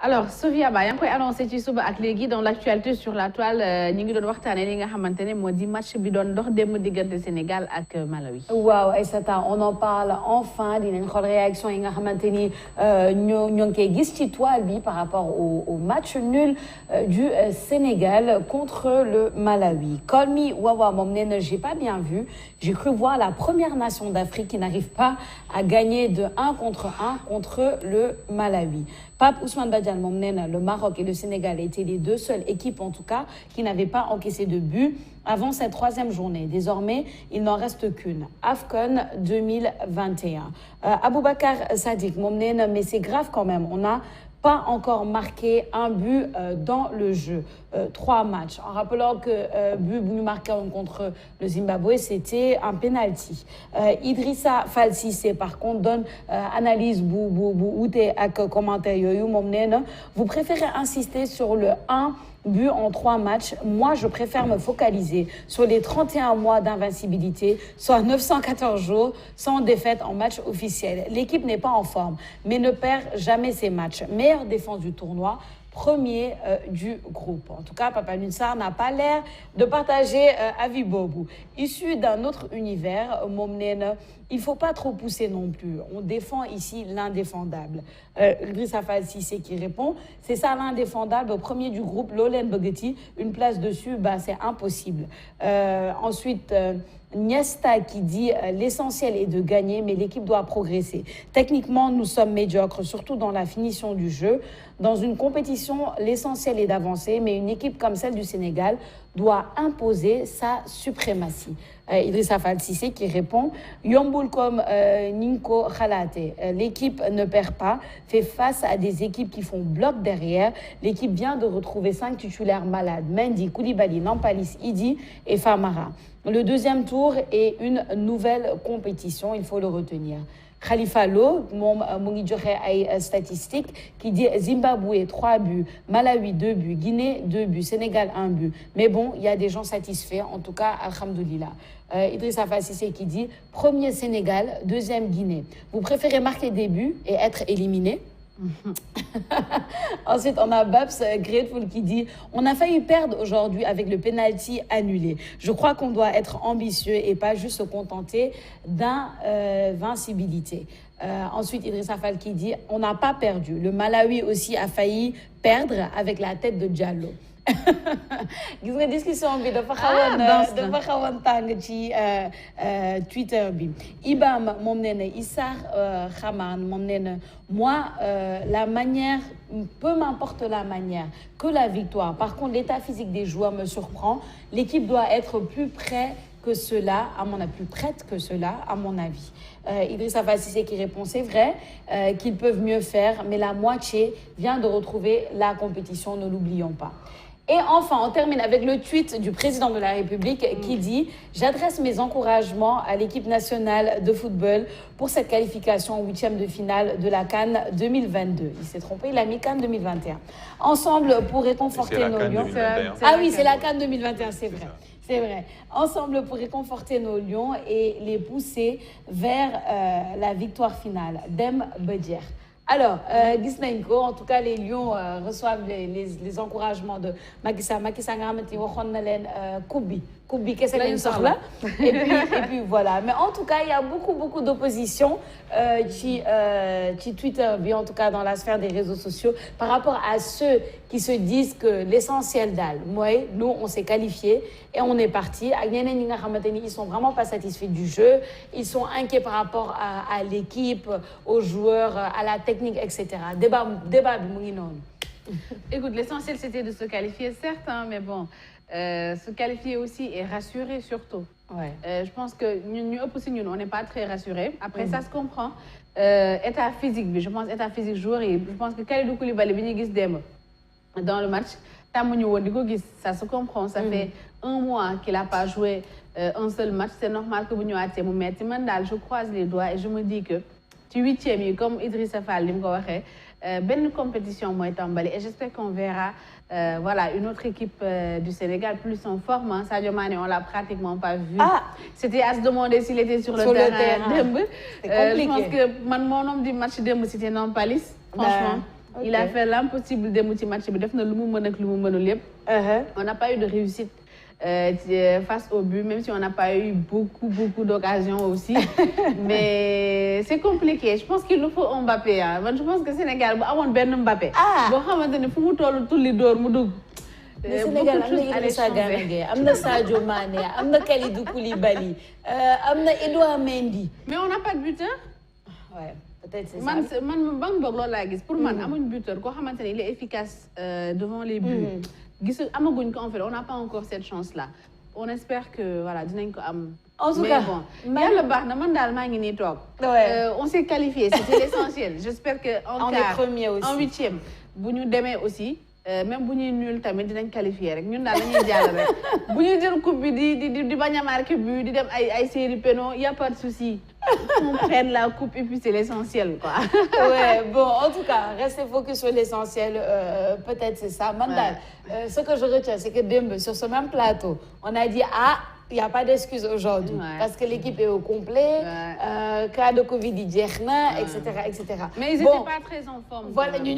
alors Sofia Ba yaa ngi koy annoncé ci suba ak léegi dans l'actualité sur la toile ñi ngi doon waxtaanee li nga xamante ne moo di match bi doon dox démb diggante Sénégal ak Malawi. waaw Aïssata on en parle enfin dinañ xool réaction yi nga xamante ni ñoo ngi koy gis ci toile bi par rapport au match nul du Sénégal contre le Malawi. Call me Wawa moom nee na j'ai pas bien vu, j'ai cru voir la première nation d'Afrique qui n'arrive pas à gagner de 1 contre le Malawi. Pape Ousmane Badiane moom nee na le Maroc et le Sénégal étaient les deux seules équipes en tout cas qui n'avaient pas encaissé de but avant cette troisième journée. Désormais, il n'en reste qu'une. AFCON 2021. Aboubacar Sadiq moom nee na mais c'est grave quand même, on n'a pas encore marqué un but dans le jeu. 3 matchs. En rappelant que but bu ñu marqué contre le Zimbabwe, c'était un penalty. Idrissa Fall Cissé par contre donne analyse bu wuute ak commentaire yooyu moom nee na vous préférez insister sur le 1 but en 3 matchs. Moi, je préfère me focaliser sur les 31 mois d'invincibilité, soit 914 jours sans défaite en match officiel. L'équipe n'est pas en forme, mais ne perd jamais ses matchs. Meilleure défense du tournoi, premier du groupe. En tout cas, Papa Alioune Sarr n'a pas l'air de partager avis boobu. Issu d'un autre univers, moom nee na il faut pas trop pousser non plus. On défend ici l'indéfendable. Idrissa Fall Cissé qui répond, c'est ça l'indéfendable, au premier du groupe, Lolen Bogeti, une place dessus, bah, c'est impossible. Ensuite, Niesta qui dit l'essentiel est de gagner, mais l'équipe doit progresser. Techniquement, nous sommes médiocres, surtout dans la finition du jeu. Dans une compétition, l'essentiel est d'avancer, mais une équipe comme celle du Sénégal doit imposer sa suprématie. Idrissa Fall Cissé qui répond Yombul comme Ninko Khalate. L'équipe ne perd pas, fait face à des équipes qui font bloc derrière. L'équipe vient de retrouver 5 titulaires malades, Mendy, Koulibaly, Nampalys, Idi et Famara. Le deuxième tour est une nouvelle compétition, il faut le retenir. Khalifa Lo moom mu ngi joxe ay statistiques qui dit Zimbabwe 3 buts, Malawi 2 buts, Guinée 2 buts, Sénégal 1 but. Mais bon, il y a des gens satisfaits, en tout cas, alhamdoulilah. Idrissa Fall Cissé qui dit premier Sénégal, deuxième Guinée. Vous préférez marquer des buts et être éliminé? Ensuite, on a Babs Grateful qui dit on a failli perdre aujourd'hui avec le penalty annulé. Je crois qu'on doit être ambitieux et pas juste se contenter d'invincibilité. Ensuite, Idrissa Fall qui dit on n'a pas perdu. Le Malawi aussi a failli perdre avec la tête de Diallo. gis nga discussion bi dafa xawoon tàng ci Twitter bi. Ibam moom nee na Issar Khaman moom nee na moi la manière, peu m'importe la manière que la victoire. Par contre, l'état physique des joueurs me surprend. L'équipe doit être plus prête que cela, à mon avis. Idrissa Fall Cissé qui répond c'est vrai qu'ils peuvent mieux faire, mais la moitié vient de retrouver la compétition, ne l'oublions pas. Et enfin, on termine avec le tweet du président de la République qui dit « J'adresse mes encouragements à l'équipe nationale de football pour cette qualification en 8e de finale de la CAN 2022. » Il s'est trompé, il a mis CAN 2021. Ensemble pour réconforter nos lions. Ah oui, c'est la CAN 2021, c'est vrai. C'est vrai. Ensemble pour réconforter nos lions et les pousser vers la victoire finale. Dem Bedier. Alors, gis nañ ko en tout cas les Lions reçoivent les encouragements de Macky Sall nga xamante ni waxoon na leen coupe bi kese lañu soxla et puis voilà. Mais en tout cas, il y a beaucoup d'opposition ci Twitter bi, en tout cas dans la sphère des réseaux sociaux par rapport à ceux qui se disent que l'essentiel daal mooy nous on s'est qualifiés et on est parti. Ak ñeneen ñi nga xamante ni ils sont vraiment pas satisfaits du jeu, ils sont inquiets par rapport à l'équipe, aux joueurs, à la technique, etc. Débat bi mu ngi noonu. Écoute, l'essentiel c'était de se qualifier, certes, hein, mais bon, se qualifier aussi et rassurer surtout. Ouais. Je pense que nous aussi, on n'est pas très rassurés. Après, ça se comprend. État physique, je pense état physique joueur, et je pense que Kalidou Koulibaly bi ñu gis démb dans le match, ça se comprend. Ça fait 1 mois qu'il n'a pas joué un seul match. C'est normal que vous ñëwaatee mu metti. Man daal je croise les doigts et je me dis que ci 8e yi comme Idrissa Fall li mu ko waxee benn compétition mooy tàmbali et j'espère qu'on verra voilà une autre équipe du Sénégal plus en forme. Hein. Sadio Mané, on l'a pratiquement pas vu. C'était à se demander s'il était sur le terrain. C'est compliqué. Je pense que mon homme du match démb c'était Nampalys, franchement. Il a fait l'impossible des multi matchs. On n'a pas eu de réussite face au but, même si on n'a pas eu beaucoup d'occasions aussi. Mais c'est compliqué. Je pense qu'il nous faut un Mbappé. Hein. Je pense que le Sénégal a un Ben Mbappé. Bon, il faut que tous les deux le Sénégal am na Sadio Mané, am na Kalidou Koulibaly, am na Edouard Mendy. Mais on n'a pas de buteur. Ouais, peut-être c'est ça. Pour moi, un buteur, il est efficace devant les buts. On n'a pas encore cette chance-là. On espère que voilà, en tout cas, on s'est qualifié, c'était l'essentiel. J'espère qu'en quart, en huitième, vous nous demain aussi. Même si nous sommes nuls, nous sommes qualifiés. Nous sommes qualifiés. Si nous avons coupe di bañ a marqué but, di dem ay série pénaux, il n'y a pas de souci. On prenne la coupe et puis c'est l'essentiel. Ouais, bon, en tout cas, restez focus sur l'essentiel. Peut-être c'est ça. Mandal, ce que je retiens, c'est que sur ce même plateau, on a dit il n'y a pas d'excuse aujourd'hui parce que l'équipe est au complet, cas de Covid, etc. Mais ils n'étaient pas très en forme. Voilà, ils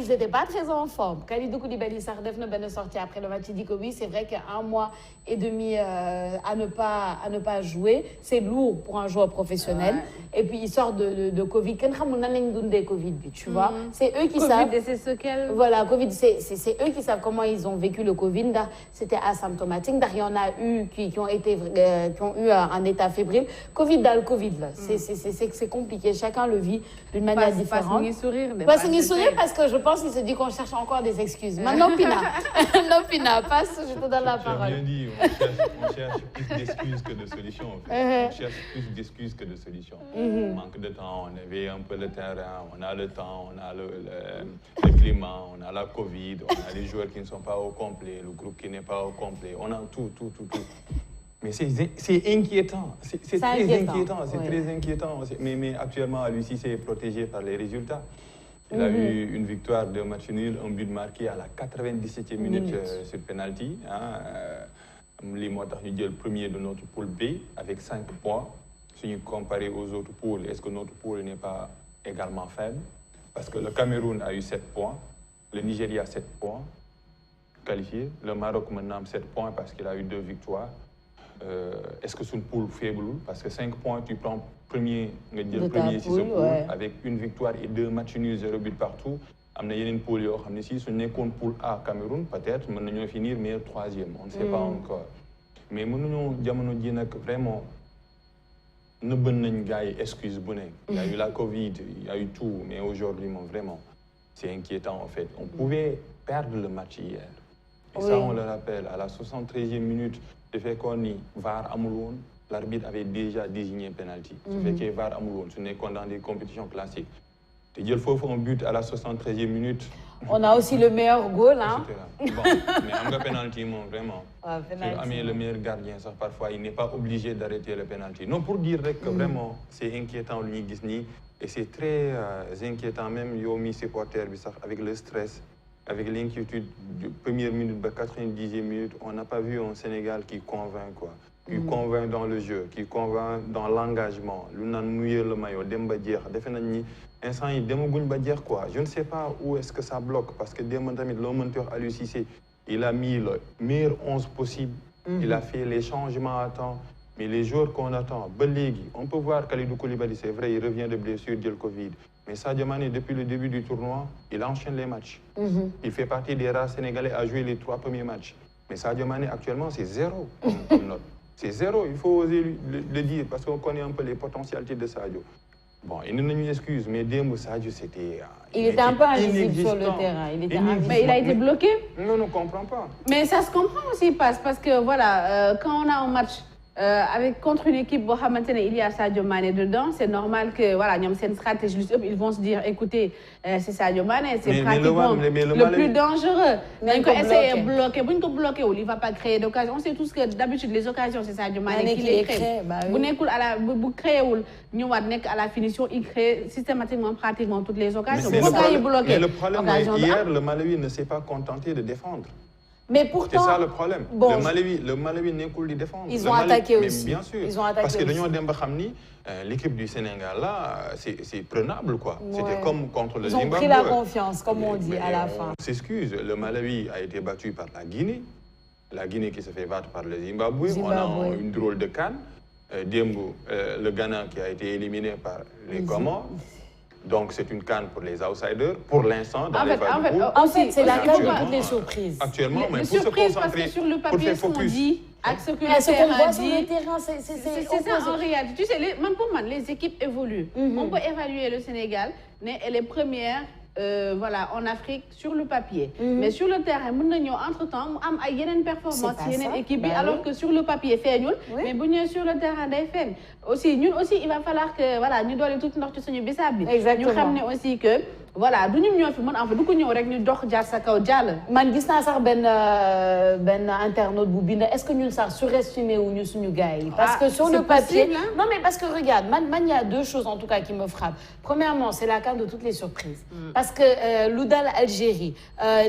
n'étaient pas très en forme. Kalidou Koulibaly Sardef ne sorti après le match, il dit que oui, c'est vrai qu'un mois et demi à ne pas jouer, c'est lourd pour un joueur professionnel. Et puis il sort de Covid. Tu vois, c'est eux qui savent. Voilà, Covid, c'est eux qui savent comment ils ont vécu le Covid. C'était asymptomatique. Il y en a eu qui ont eu un état fébrile. Covid dans le Covid, là, c'est compliqué. Chacun le vit d'une manière différente. Pas sourire parce que je pense qu'il se dit qu'on cherche encore des excuses. Maintenant, Pina, passe, je te donne la parole. Bien dit, on cherche plus d'excuses que de solutions. En fait. On cherche plus d'excuses que de solutions. Manque de temps, on avait un peu le terrain, on a le temps, on a le climat, on a la Covid, on a les joueurs qui ne sont pas au complet, le groupe qui n'est pas au complet. On a tout. Mais c'est inquiétant. C'est très inquiétant. C'est très inquiétant. Mais actuellement, lui aussi, c'est protégé par les résultats. Il a eu une victoire de match nul, un but marqué à la 97e minute sur penalty. Les Motards, nous le premier de notre poule B avec 5 points. Si nous comparons aux autres poules, est-ce que notre poule n'est pas également faible? Parce que le Cameroun a eu 7 points, le Nigeria 7 points qualifiés, le Maroc maintenant 7 points parce qu'il a eu 2 victoires. Est-ce que c'est une poule faible? Parce que 5 points, tu prends premier poule avec une victoire et 2 matchs nuls, 0 but partout. Il y a une poule, si ce n'est qu'une poule A Cameroun, peut-être, nous allons finir meilleur 3e. On ne sait pas encore. Mais nous allons vraiment nous avons excuse. Il y a eu la Covid, il y a eu tout, mais aujourd'hui, vraiment, c'est inquiétant en fait. On pouvait perdre le match hier. Et ça, on le rappelle, à la 73e minute, le fait qu'on y VAR Amoulon, l'arbitre avait déjà désigné un penalty. Le fait qu'il y ait VAR Amoulon, ce n'est qu'on dans des compétitions classiques. Il faut faire un but à la 73e minute. On a aussi le meilleur goal. Hein? Bon, mais un penalty, vraiment. Le meilleur gardien, ça, parfois, il n'est pas obligé d'arrêter le penalty. Non, pour dire que vraiment, c'est inquiétant, et c'est très inquiétant, même Yomi supporter, avec le stress, avec l'inquiétude de première minute à 90e minute, on n'a pas vu un Sénégal qui convainc, quoi. Qui convainc dans le jeu, qui convainc dans l'engagement. L'on a mouillé le maillot, instant quoi. Je ne sais pas où est-ce que ça bloque parce que Aliou Cissé, il a mis le meilleur 11 possible. Il a fait les changements à temps. Mais les joueurs qu'on attend, on peut voir Kalidou Koulibaly, c'est vrai, il revient de blessure de Covid. Mais Sadio Mané, depuis le début du tournoi, il enchaîne les matchs. Il fait partie des rares Sénégalais à jouer les 3 premiers matchs. Mais Sadio Mané, actuellement, c'est 0 comme note. C'est 0, il faut oser le dire parce qu'on connaît un peu les potentialités de Sadio. Bon, il nous excuse, mais Dembo Sadio, c'était... Il était un peu invisible sur le terrain. Mais il a été bloqué? Non, on ne comprend pas. Mais ça se comprend aussi, parce que voilà, quand on a un match contre une équipe, il y a Sadio Mané dedans, c'est normal que voilà, c'est une stratégie. Ils vont se dire, écoutez, c'est Sadio Mané, c'est pratiquement le plus dangereux. Donc, essayer de bloquer. Il ne va pas créer d'occasion. On sait tous que d'habitude, les occasions, c'est Sadio Mané qui les crée. Vous créez à la finition, il crée systématiquement, pratiquement toutes les occasions. Mais le problème, hier, le Malawi ne s'est pas contenté de défendre. Mais pourtant, c'est ça le problème. Bon, le Malawi n'est qu'à le défendre. Ils ont attaqué aussi. Bien sûr. Ils ont attaqué parce que aussi. dañoo dem ba xam ni l'équipe du Sénégal là, c'est prenable quoi. Ouais. C'était comme contre le Ils ont Zimbabwe. pris la confiance, comme on dit Mais à la fin. On s'excuse. Le Malawi a été battu par la Guinée. La Guinée qui se fait battre par le Zimbabwe. On a une drôle de CAN. Le Ghana qui a été éliminé par les Comores. Donc, c'est une canne pour les outsiders, pour l'instant, dans les phases de poule. En fait, c'est la canne de toutes les surprises. Actuellement, mais Les pour se surprises, concentrer, parce que sur le pour papier, faire ce qu'on focus. dit, avec ce que Mais le ce qu'on terrain voit sur dit, le terrain, c'est ça en réalité. Tu sais, pour moi, les équipes évoluent. On peut évaluer le Sénégal, mais elle est première. Voilà, en Afrique sur le papier. Mais sur le terrain, entre-temps, il y a une performance, il y a une équipe, alors que sur le papier, fait nul. Mais sur le terrain, aussi, nous aussi, il va falloir que voilà, nous devons tout notre suñu bisab bi. Ñu xamné aussi que voilà, du ñun ñoo fi mën en fait du ko ñëw rek ñu dox jaar sa kaw jall. Man gis na sax ben internaute bu bind est-ce que ñun sax surestimé wu ñu suñu gars yi parce que sur le papier possible, hein? Non mais parce que regarde, il y a deux choses en tout cas qui me frappent. Premièrement, c'est la carte de toutes les surprises. Parce que l'Oudal Algérie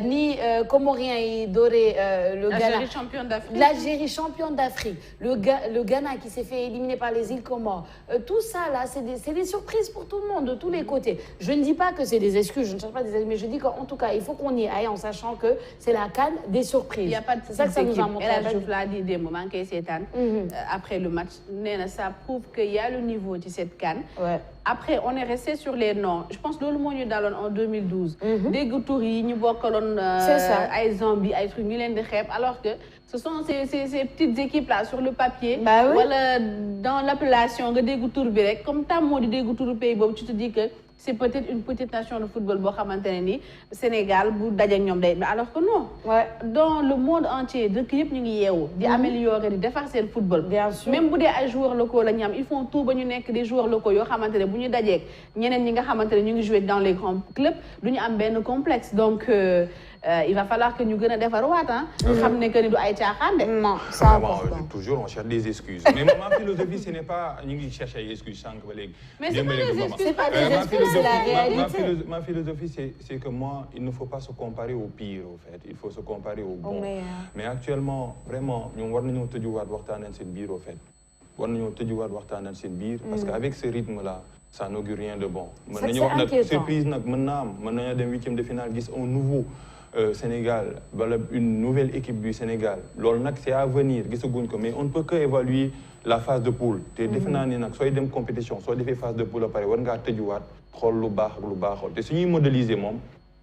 ni Comoriens et Doré le Ghana. L'Algérie championne d'Afrique. L'Algérie championne d'Afrique. Le Ghana qui s'est fait éliminer par les îles Comores. Tout ça là, c'est des surprises pour tout le monde, de tous les côtés. Je ne dis pas que c'est des excuses, je ne cherche pas des excuses, mais je dis qu'en tout cas, il faut qu'on y aille en sachant que c'est la CAN des surprises. Il n'y a pas de c'est ça que ça nous a montré. Je l'ai dit des moments après le match, ça prouve qu'il y a le niveau de cette CAN. Ouais. Après, on est resté sur les noms. Je pense que le monde en 2012. Des Goutouri, nous avons des zombies, des trucs, alors que ce sont ces petites équipes-là sur le papier. Bah oui. Voilà, dans l'appellation, des Goutouri, comme tu as dit des Goutouri pays, tu te dis que c'est peut-être une petite nation de football, le Sénégal, alors que non. Ouais. Dans le monde entier, de l'équipe nous améliorer, de faire le football. Bien sûr. Même si des joueurs locaux, ils font tout pour que des joueurs locaux, ils jouent dans les grands clubs, ils ont un complexe. Donc, il va falloir que nous gagnions des farouates. Non, ça toujours, on cherche des excuses. Mais ma philosophie, ce n'est pas chercher des excuses. Mais ce n'est pas des excuses, c'est la réalité. Ma philosophie, c'est que moi, il ne faut pas se comparer au pire, au fait. Il faut se comparer au bon. Mais actuellement, vraiment, nous devons te dire cette bière, au fait. Nous devons te dire cette bière, parce qu'avec ce rythme-là, ça n'augure rien de bon. C'est inquiétant. Surprise, maintenant, dans le 8e de finale, un nouveau Sénégal, une nouvelle équipe du Sénégal. C'est à venir, mais on ne peut que évaluer la phase de poule. Soit des compétitions, soit des phases de poule, on va te modéliser,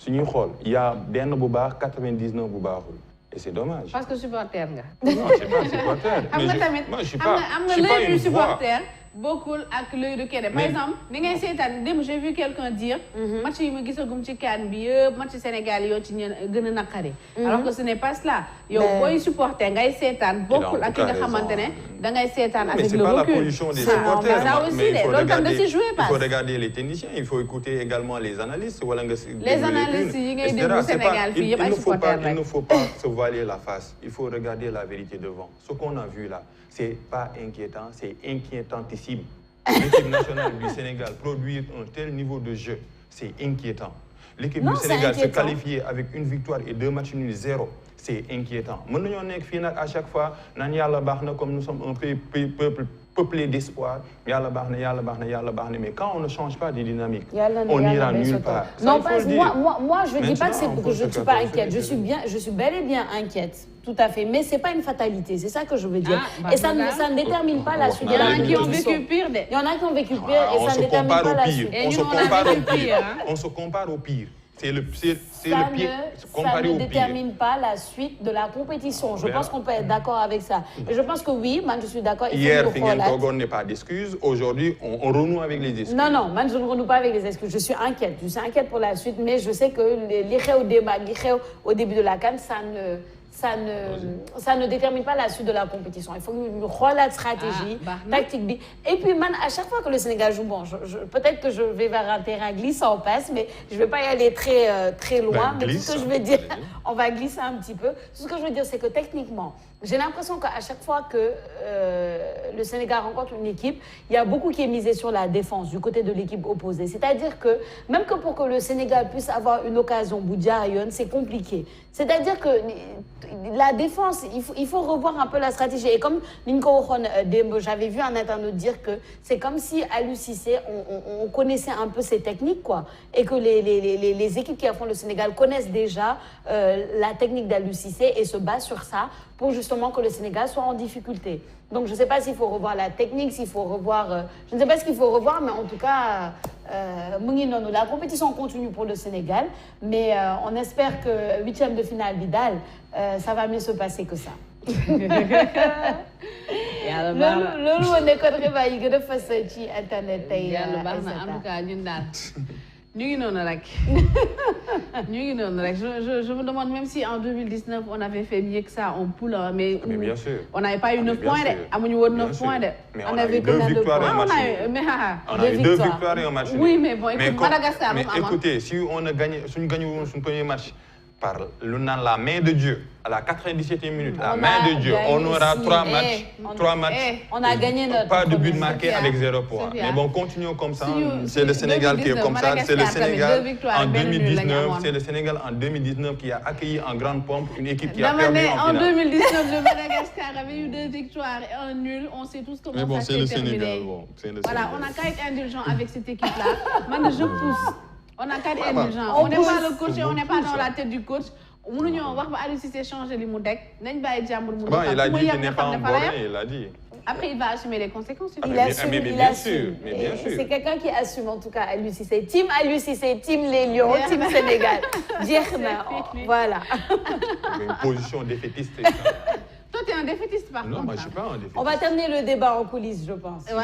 il y a bien 99 et c'est dommage. Parce que supporter. Non, je ne suis pas supporter. Moi, je ne suis pas une supporter. Beaucoup avec l'œil de Kédé. Par exemple, j'ai vu quelqu'un dire match yi ma gisagum ci CAN bi yëpp match Sénégal yoo ci gën a naqari. Alors que ce n'est pas cela. Yow booy supporter ngay seetaan bokkul ak ki nga xamante ne da ngay seetaan avec le recul. Mais c'est pas la position des supporters. Ça aussi, il faut regarder les techniciens, il faut écouter également les analystes. Les analystes yi ngay déglu Sénégal fii yëpp ay supporters il ne faut pas se voiler la face. Il faut regarder la vérité devant. Ce qu'on a vu là, c'est pas inquiétant, c'est inquiétantissime. L'équipe nationale du Sénégal produire un tel niveau de jeu, c'est inquiétant. L'équipe du Sénégal se qualifier avec une victoire et 2 matchs nuls 0, c'est inquiétant. À chaque fois, comme nous sommes un peuple peuplé d'espoir, mais quand on ne change pas de dynamique, on n'ira nulle part. Non, moi je ne dis pas que je ne suis pas inquiète, je suis bel et bien inquiète. Tout à fait, mais ce n'est pas une fatalité, c'est ça que je veux dire. Et ça ne détermine pas la suite de la compétition. Il y en a qui ont vécu pire. Il y en a qui ont vécu pire et ça ne détermine pas la suite. On se compare au pire. C'est le pire. Ça ne détermine pas la suite de la compétition. Je pense qu'on peut être d'accord avec ça. Et je pense que oui, je suis d'accord. Hier, Togon n'est pas d'excuses. Aujourd'hui, on renoue avec les excuses. Non, je ne renoue pas avec les excuses. Je suis inquiète. Je suis inquiète pour la suite, mais je sais que au début de la CAN, ça ne détermine pas la suite de la compétition. Il faut que nous regardions la stratégie, tactique. Et puis, à chaque fois que le Sénégal joue, bon, peut-être que je vais vers un terrain glissant, on passe, mais je ne vais pas y aller très loin. Mais tout ce que je veux dire, on va glisser un petit peu. Tout ce que je veux dire, c'est que techniquement, J'ai l'impression qu'à chaque fois que le Sénégal rencontre une équipe, il y a beaucoup qui est misé sur la défense du côté de l'équipe opposée. C'est-à-dire que même que pour que le Sénégal puisse avoir une occasion, Boudja-Ayon, c'est compliqué. C'est-à-dire que la défense, il faut revoir un peu la stratégie. Et comme Ninko Dembo, j'avais vu un internaute dire que c'est comme si à l'UCC, on connaissait un peu ses techniques, quoi. Et que les équipes qui affrontent le Sénégal connaissent déjà la technique d'Alucissé et se basent sur ça pour justement que le Sénégal soit en difficulté. Donc je ne sais pas s'il faut revoir la technique, s'il faut revoir... je ne sais pas ce qu'il faut revoir, mais en tout cas, la compétition continue pour le Sénégal, mais on espère que 8e de finale Vidal, ça va mieux se passer que ça. loolu moo nekkoon xibaar yi gën a fës ci internet tey. yàlla baax na en tout cas ñun daal ñu ngi noonu rek ñu ngi noonu rek je me demande même si en 2019 on avait fait mieux que ça en poule, mais bien sûr. on n'avait pas eu 9 points de amuñu woon 9 points de. Mais on avait 2 victoires et un match. On a eu 2 victoires et un match. Oui, mais bon, écoute, Madagascar. Mais écoutez, si on a gagné, si on gagne son premier match par la main de Dieu, à la 97e minute, la main de Dieu, on aura 3 matchs. 3 matchs. On a gagné notre. Pas de but marqué avec 0 point. Mais bon, continuons comme ça. C'est le Sénégal qui est comme ça. C'est le Sénégal en 2019. C'est le Sénégal en 2019 qui a accueilli en grande pompe une équipe qui a perdu en finale. En 2019, le Madagascar avait eu 2 victoires et un nul. On sait tous comment ça s'est terminé. Voilà, on n'a qu'à être indulgent avec cette équipe-là. Maintenant, je pousse. On n'a qu'à être indulgent. On n'est pas le coach et on n'est pas dans la tête du coach. mënuñoo wax ba Aliou Cissé changer li mu teg nañ bàyyi jàmbur mu. Bon, il a dit qu'il n'est pas en borné, il a dit. Après, il va assumer les conséquences. Il assume, mais bien sûr. C'est quelqu'un qui assume en tout cas Aliou Cissé. Team Aliou Cissé, team les Lions, team Sénégal. Voilà. Une position défaitiste. Toi, tu es un défaitiste par contre. Non, moi je ne suis pas un défaitiste. On va terminer le débat en coulisses, je pense. Ouais.